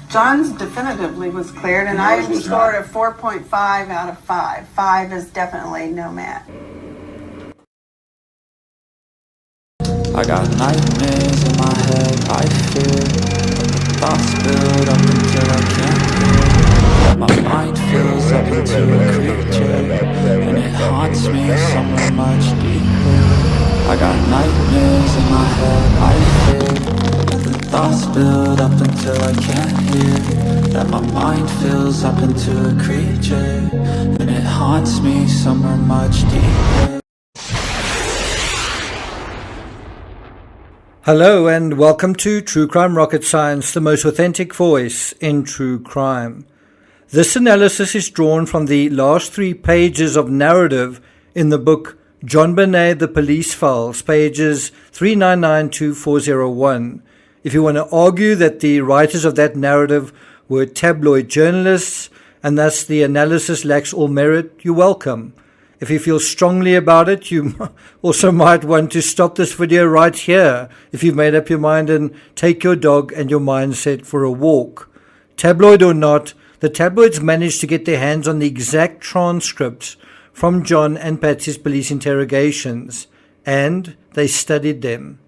John's definitively was cleared, and I scored a 4.5 out of 5. 5 is definitely no match. I got nightmares in my head, I fear thoughts build up until I can't hear. My mind fills up into a creature, and it haunts me somewhere much deeper. I got nightmares in my head, I fear the thoughts build up until I can't hear. That my mind fills up into a creature, and it haunts me somewhere much deeper. Hello and welcome to True Crime Rocket Science, the most authentic voice in true crime. This analysis is drawn from the last 3 pages of narrative in the book John Bonet, The Police Files, pages 399 to 401. If you want to argue that the writers of that narrative were tabloid journalists and thus the analysis lacks all merit, you're welcome. If you feel strongly about it, you also might want to stop this video right here if you've made up your mind and take your dog and your mindset for a walk. Tabloid or not, the tabloids managed to get their hands on the exact transcripts from John and Patsy's police interrogations, and they studied them.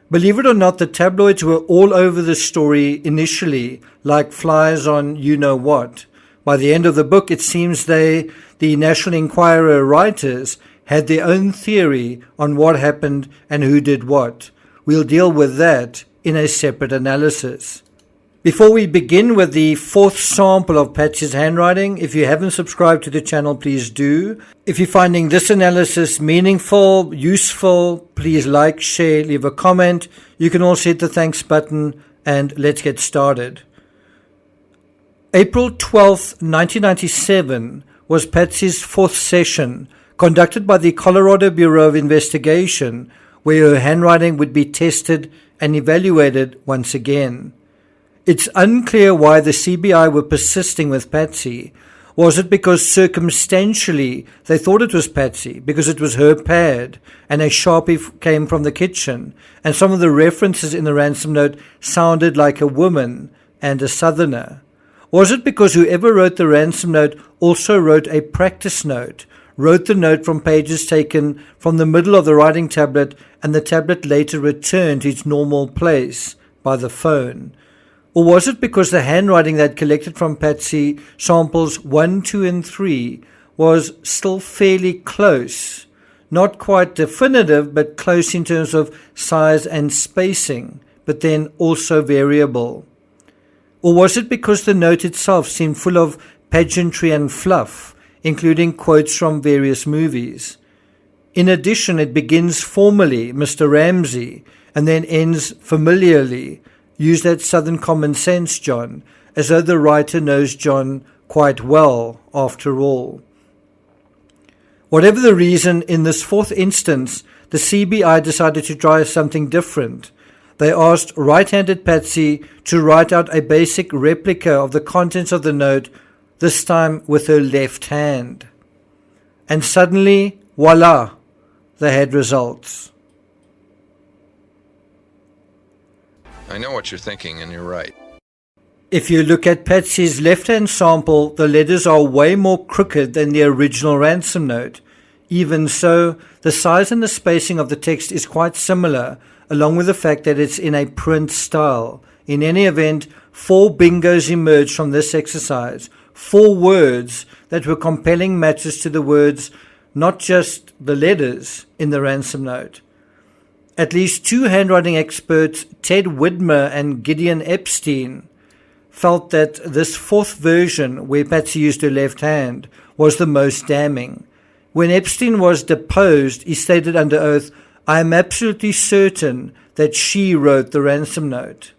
Believe it or not, the tabloids were all over the story initially, like flies on you-know-what. By the end of the book, it seems the National Enquirer writers, had their own theory on what happened and who did what. We'll deal with that in a separate analysis. Before we begin with the 4th sample of Patsy's handwriting, if you haven't subscribed to the channel, please do. If you're finding this analysis meaningful, useful, please like, share, leave a comment. You can also hit the thanks button, and let's get started. April 12, 1997 was Patsy's 4th session, conducted by the Colorado Bureau of Investigation, where her handwriting would be tested and evaluated once again. It's unclear why the CBI were persisting with Patsy. Was it because circumstantially they thought it was Patsy, because it was her pad, and a Sharpie came from the kitchen, and some of the references in the ransom note sounded like a woman and a Southerner? Was it because whoever wrote the ransom note also wrote a practice note, wrote the note from pages taken from the middle of the writing tablet, and the tablet later returned to its normal place by the phone? Or was it because the handwriting that collected from Patsy, samples 1, 2, and 3, was still fairly close? Not quite definitive, but close in terms of size and spacing, but then also variable. Or was it because the note itself seemed full of pageantry and fluff, including quotes from various movies? In addition, it begins formally, Mr. Ramsey, and then ends familiarly. Use that Southern common sense, John, as though the writer knows John quite well, after all. Whatever the reason, in this 4th instance, the CBI decided to try something different. They asked right-handed Patsy to write out a basic replica of the contents of the note, this time with her left hand. And suddenly, voila, they had results. I know what you're thinking, and you're right. If you look at Patsy's left-hand sample, the letters are way more crooked than the original ransom note. Even so, the size and the spacing of the text is quite similar, along with the fact that it's in a print style. In any event, 4 bingos emerged from this exercise. 4 words that were compelling matches to the words, not just the letters, in the ransom note. At least 2 handwriting experts, Ted Widmer and Gideon Epstein, felt that this 4th version, where Patsy used her left hand, was the most damning. When Epstein was deposed, he stated under oath, "I am absolutely certain that she wrote the ransom note."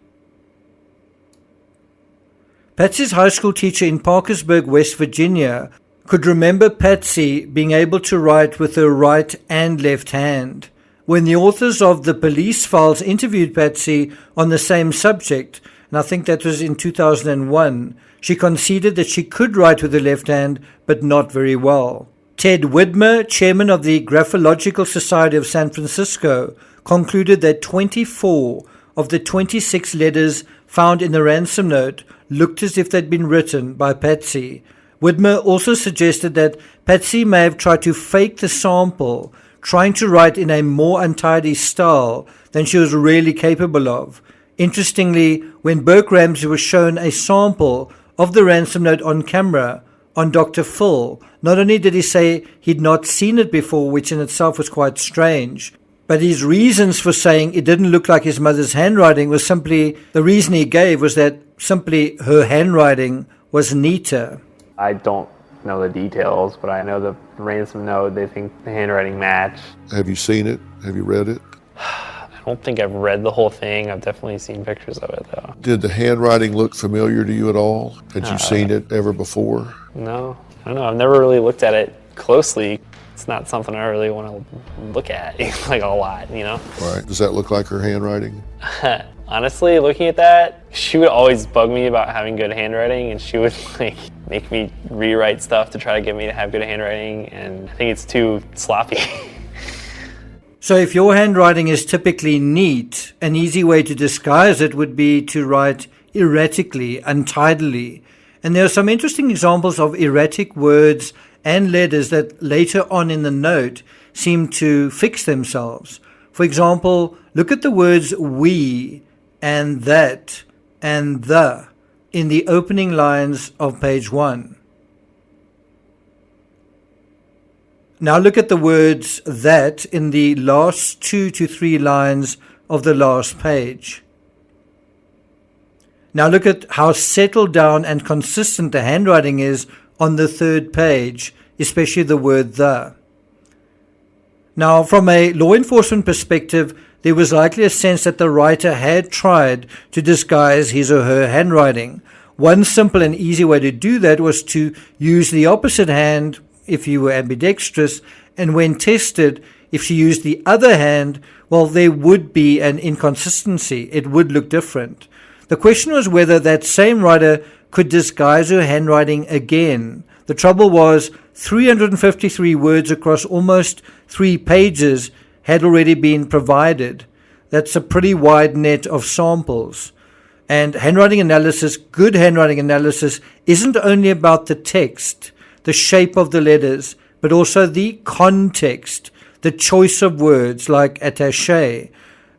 Patsy's high school teacher in Parkersburg, West Virginia, could remember Patsy being able to write with her right and left hand. When the authors of the police files interviewed Patsy on the same subject, and I think that was in 2001, she conceded that she could write with her left hand, but not very well. Ted Widmer, chairman of the Graphological Society of San Francisco, concluded that 24 of the 26 letters found in the ransom note looked as if they'd been written by Patsy. Widmer also suggested that Patsy may have tried to fake the sample, trying to write in a more untidy style than she was really capable of. Interestingly, when Burke Ramsey was shown a sample of the ransom note on camera on Dr. Phil, not only did he say he'd not seen it before, which in itself was quite strange, but his reasons for saying it didn't look like his mother's handwriting was simply, the reason he gave was that simply her handwriting was neater. I don't know the details, but I know the ransom note, they think the handwriting matched. Have you seen it? Have you read it? I don't think I've read the whole thing. I've definitely seen pictures of it, though. Did the handwriting look familiar to you at all? Had you seen it ever before? No, I don't know. I've never really looked at it closely. It's not something I really want to look at like a lot, you know? Right. Does that look like her handwriting? Honestly, looking at that, she would always bug me about having good handwriting, and she would like make me rewrite stuff to try to get me to have good handwriting, and I think it's too sloppy. So if your handwriting is typically neat, an easy way to disguise it would be to write erratically, untidily. And there are some interesting examples of erratic words and letters that later on in the note seem to fix themselves. For example, look at the words we and that and the in the opening lines of page 1. Now look at the words that in the last 2 to 3 lines of the last page. Now look at how settled down and consistent the handwriting is on the 3rd page, especially the word the. Now, from a law enforcement perspective, there was likely a sense that the writer had tried to disguise his or her handwriting. One simple and easy way to do that was to use the opposite hand if you were ambidextrous, and when tested, if she used the other hand, well, there would be an inconsistency. It would look different. The question was whether that same writer could disguise her handwriting again. The trouble was 353 words across almost 3 pages had already been provided. That's a pretty wide net of samples. And handwriting analysis, good handwriting analysis, isn't only about the text, the shape of the letters, but also the context, the choice of words like attaché,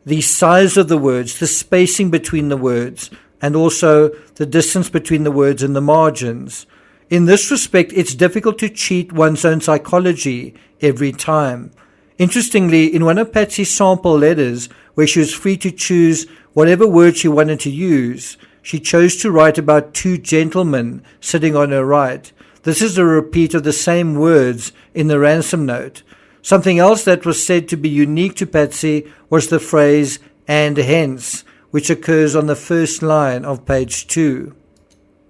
the size of the words, the spacing between the words, and also the distance between the words and the margins. In this respect, it's difficult to cheat one's own psychology every time. Interestingly, in one of Patsy's sample letters, where she was free to choose whatever word she wanted to use, she chose to write about 2 gentlemen sitting on her right. This is a repeat of the same words in the ransom note. Something else that was said to be unique to Patsy was the phrase "and hence," which occurs on the first line of page 2.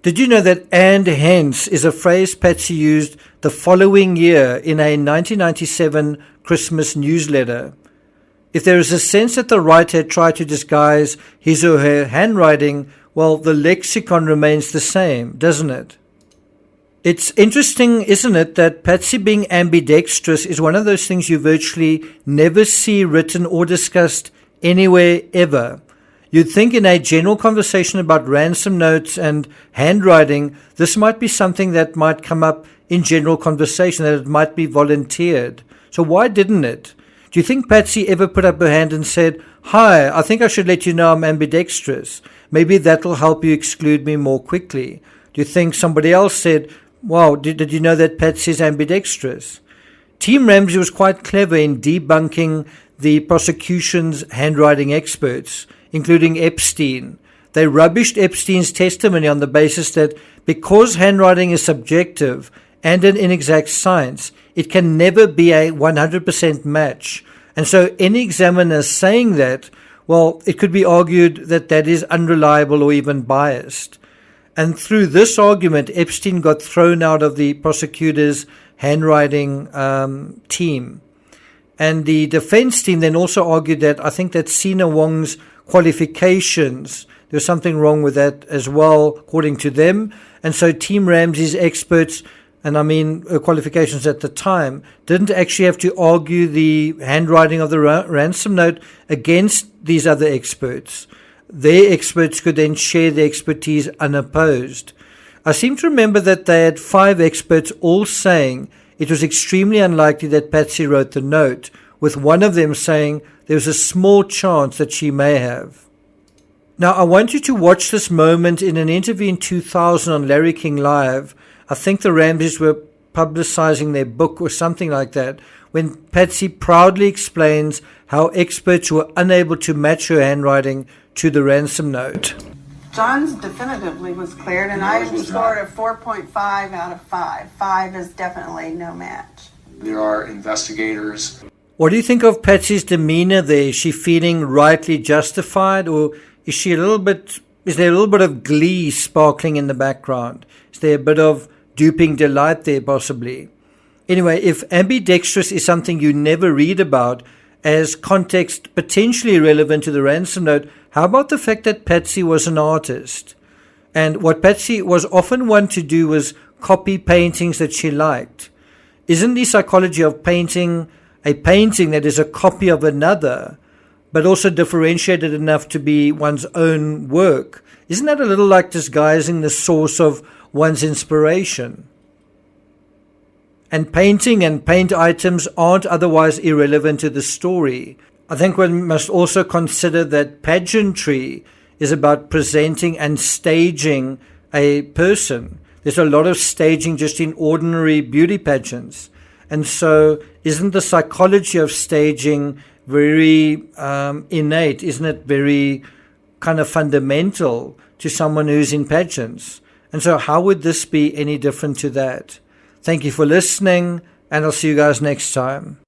Did you know that "and hence" is a phrase Patsy used the following year in a 1997 Christmas newsletter? If there is a sense that the writer had tried to disguise his or her handwriting, well, the lexicon remains the same, doesn't it? It's interesting, isn't it, that Patsy being ambidextrous is one of those things you virtually never see written or discussed anywhere ever. You'd think in a general conversation about ransom notes and handwriting, this might be something that might come up in general conversation, that it might be volunteered. So why didn't it? Do you think Patsy ever put up her hand and said, "Hi, I think I should let you know I'm ambidextrous. Maybe that'll help you exclude me more quickly"? Do you think somebody else said, "Wow, did you know that Patsy's ambidextrous?" Team Ramsey was quite clever in debunking the prosecution's handwriting experts, including Epstein. They rubbished Epstein's testimony on the basis that because handwriting is subjective and an inexact science, it can never be a 100% match. And so any examiner saying that, well, it could be argued that that is unreliable or even biased. And through this argument, Epstein got thrown out of the prosecutor's handwriting team. And the defense team then also argued that I think that Sina Wong's qualifications, there's something wrong with that as well, according to them. And so Team Ramsey's experts, and I mean qualifications at the time, didn't actually have to argue the handwriting of the ransom note against these other experts. their experts could then share their expertise unopposed. I seem to remember that they had 5 experts all saying it was extremely unlikely that Patsy wrote the note, with one of them saying there was a small chance that she may have. Now, I want you to watch this moment in an interview in 2000 on Larry King Live. I think the Ramseys were publicizing their book or something like that, when Patsy proudly explains how experts were unable to match her handwriting to the ransom note. John's definitively was cleared, and I scored a 4.5 out of 5. 5 is definitely no match. There are investigators. What do you think of Patsy's demeanor there? Is she feeling rightly justified, or is there a little bit of glee sparkling in the background? Is there a bit of duping delight there possibly? Anyway, if ambidextrous is something you never read about as context potentially relevant to the ransom note, how about the fact that Patsy was an artist? And what Patsy was often one to do was copy paintings that she liked. Isn't the psychology of painting a painting that is a copy of another, but also differentiated enough to be one's own work? Isn't that a little like disguising the source of one's inspiration? And painting and paint items aren't otherwise irrelevant to the story. I think one must also consider that pageantry is about presenting and staging a person. There's a lot of staging just in ordinary beauty pageants. And so isn't the psychology of staging very innate? Isn't it very kind of fundamental to someone who's in pageants? And so how would this be any different to that? Thank you for listening, and I'll see you guys next time.